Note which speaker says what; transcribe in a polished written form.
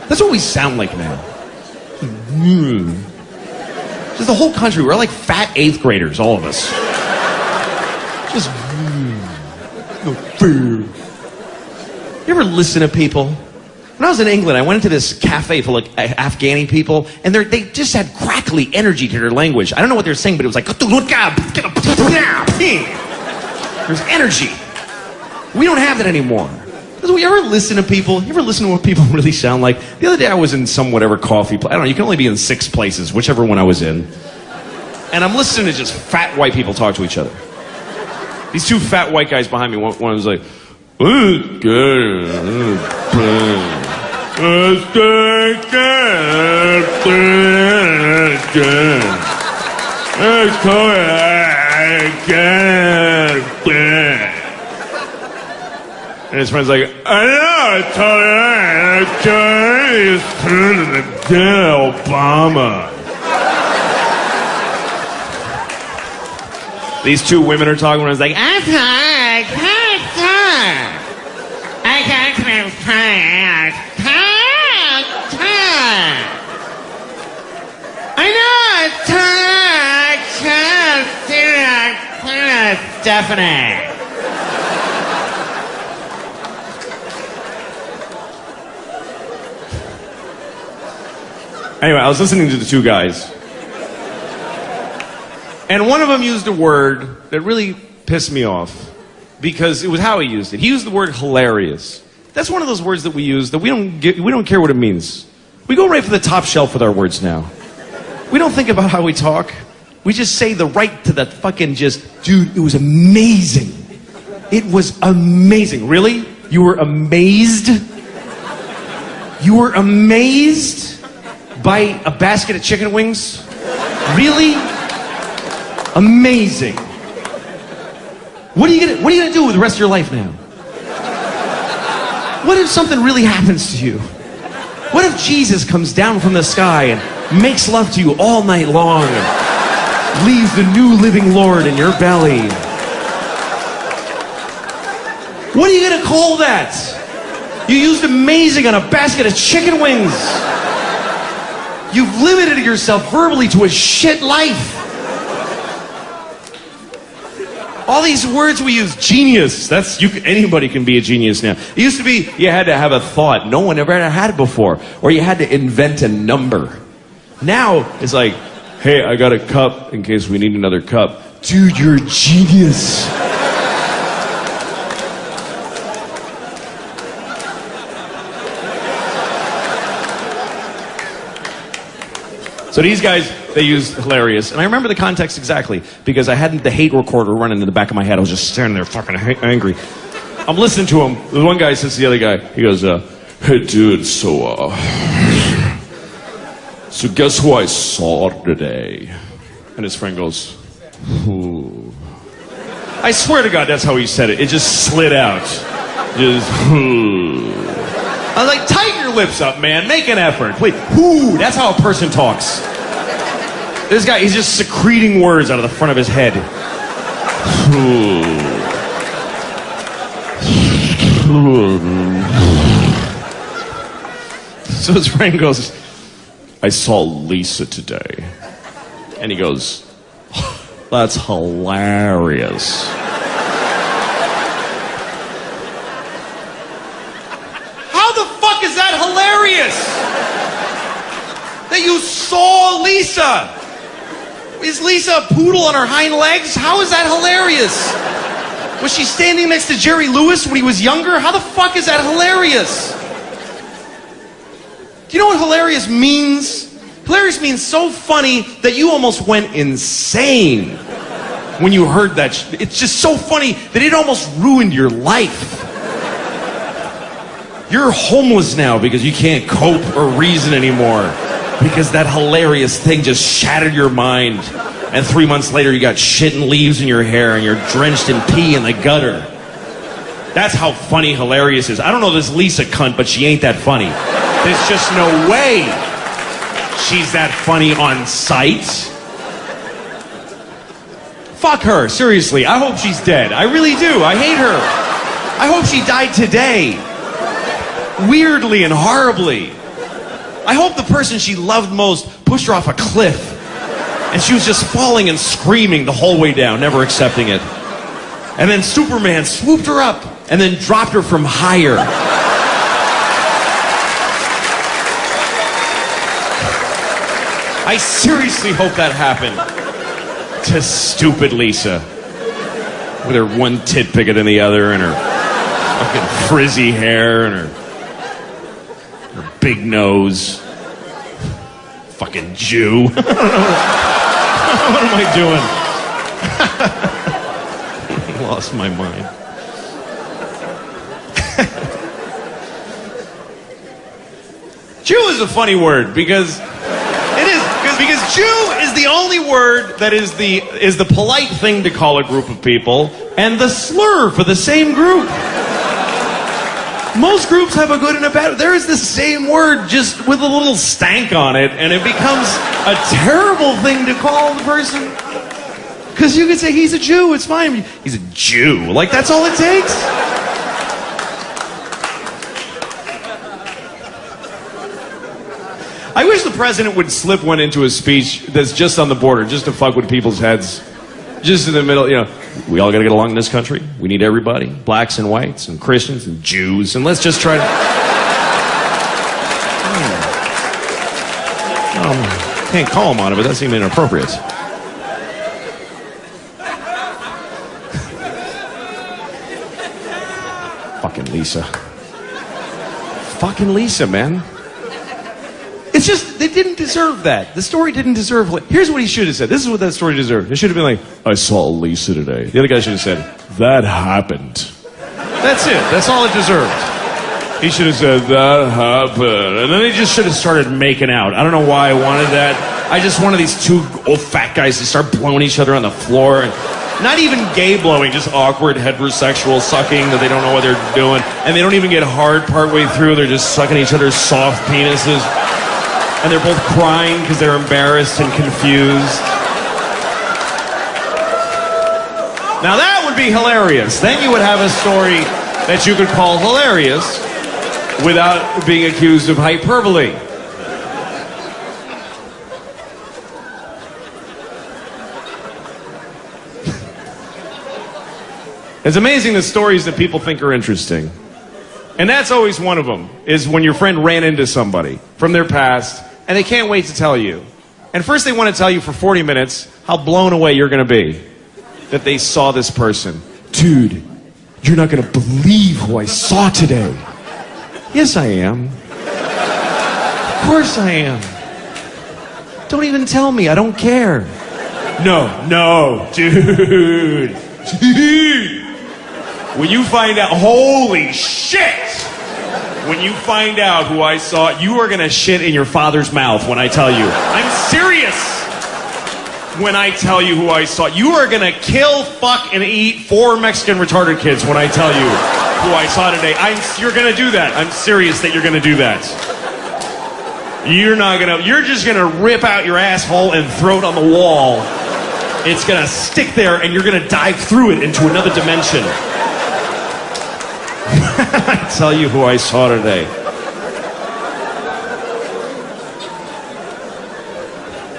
Speaker 1: That's what we sound like now. Just the whole country, we're like fat 8th graders, all of us. Just. You ever listen to people? When I was in England, I went into this cafe full of Afghani people, and they just had crackly energy to their language. I don't know what they're saying, but it was like, there's energy. We don't have that anymore. You ever listen to people? You ever listen to what people really sound like? The other day I was in some whatever coffee place. I don't know, you can only be in 6 places, whichever one I was in. And I'm listening to just fat white people talk to each other. These 2 fat white guys behind me, one was like, and his friend's like, I know, Obama. These 2 women are talking, and I was like, I know, Stephanie. Anyway, I was listening to the 2 guys. And one of them used a word that really pissed me off because it was how he used it. He used the word hilarious. That's one of those words that we use that we don't care what it means. We go right for the top shelf with our words now. We don't think about how we talk. We just say the right to the fucking dude, it was amazing. It was amazing. Really? You were amazed? You were amazed by a basket of chicken wings? Really? Amazing. What are you gonna do with the rest of your life now? What if something really happens to you? What if Jesus comes down from the sky and makes love to you all night long and leaves the new living Lord in your belly? What are you gonna call that? You used amazing on a basket of chicken wings. You've limited yourself verbally to a shit life. All these words we use, genius. Anybody can be a genius now. It used to be you had to have a thought. No one ever had it before. Or you had to invent a number. Now it's like, hey, I got a cup in case we need another cup. Dude, you're a genius. So these guys, they used hilarious. And I remember the context exactly because I had the hate recorder running in the back of my head. I was just standing there fucking angry. I'm listening to him. The one guy says to the other guy, he goes, hey dude, so guess who I saw today? And his friend goes, who? I swear to God, that's how he said it. It just slid out. Just, who? I was like, tighten your lips up, man. Make an effort. Wait, who? That's how a person talks. This guy, he's just secreting words out of the front of his head. So his friend goes, I saw Lisa today. And he goes, that's hilarious. How the fuck is that hilarious? That you saw Lisa? Is Lisa a poodle on her hind legs? How is that hilarious? Was she standing next to Jerry Lewis when he was younger? How the fuck is that hilarious? Do you know what hilarious means? Hilarious means so funny that you almost went insane when you heard that. It's just so funny that it almost ruined your life. You're homeless now because you can't cope or reason anymore. Because that hilarious thing just shattered your mind. And 3 months later, you got shit and leaves in your hair and you're drenched in pee in the gutter. That's how funny hilarious is. I don't know this Lisa cunt, but she ain't that funny. There's just no way she's that funny on sight. Fuck her, seriously. I hope she's dead. I really do. I hate her. I hope she died today. weirdly and horribly. I hope the person she loved most pushed her off a cliff. And she was just falling and screaming the whole way down, never accepting it. And then Superman swooped her up and then dropped her from higher. I seriously hope that happened to stupid Lisa. With her one tit bigger than the other and her fucking frizzy hair and her big nose. Fucking Jew. What am I doing? Lost my mind. Jew is a funny word because it is because Jew is the only word that is the polite thing to call a group of people and the slur for the same group. Most groups have a good and a bad. There is the same word just with a little stank on it, and it becomes a terrible thing to call the person. Because you could say, he's a Jew, it's fine. He's a Jew. Like, that's all it takes? I wish the president would slip one into his speech that's just on the border, just to fuck with people's heads. Just in the middle, you know, we all gotta get along in this country. We need everybody, blacks and whites and Christians and Jews, and let's just try to... Can't call him on it, but that seemed inappropriate. Fucking Lisa. Fucking Lisa, man. It's just, they didn't deserve that. The story didn't deserve... Here's what he should have said. This is what that story deserved. It should have been like, I saw Lisa today. The other guy should have said, that happened. That's it. That's all it deserved. He should have said, that happened. And then they just should have started making out. I don't know why I wanted that. I just wanted these two old fat guys to start blowing each other on the floor. And not even gay blowing, just awkward heterosexual sucking that they don't know what they're doing. And they don't even get hard partway through. They're just sucking each other's soft penises. And they're both crying because they're embarrassed and confused. Now that would be hilarious. Then you would have a story that you could call hilarious without being accused of hyperbole. It's amazing the stories that people think are interesting. And that's always one of them, is when your friend ran into somebody from their past, and they can't wait to tell you. And first they want to tell you for 40 minutes how blown away you're going to be that they saw this person. Dude, you're not going to believe who I saw today. Yes, I am. Of course I am. Don't even tell me. I don't care. No, dude. When you find out, holy shit! When you find out who I saw, you are gonna shit in your father's mouth when I tell you. I'm serious! When I tell you who I saw, you are gonna kill, fuck, and eat 4 Mexican retarded kids when I tell you who I saw today. You're gonna do that. I'm serious that you're gonna do that. You're just gonna rip out your asshole and throw it on the wall. It's gonna stick there and you're gonna dive through it into another dimension. I tell you who I saw today.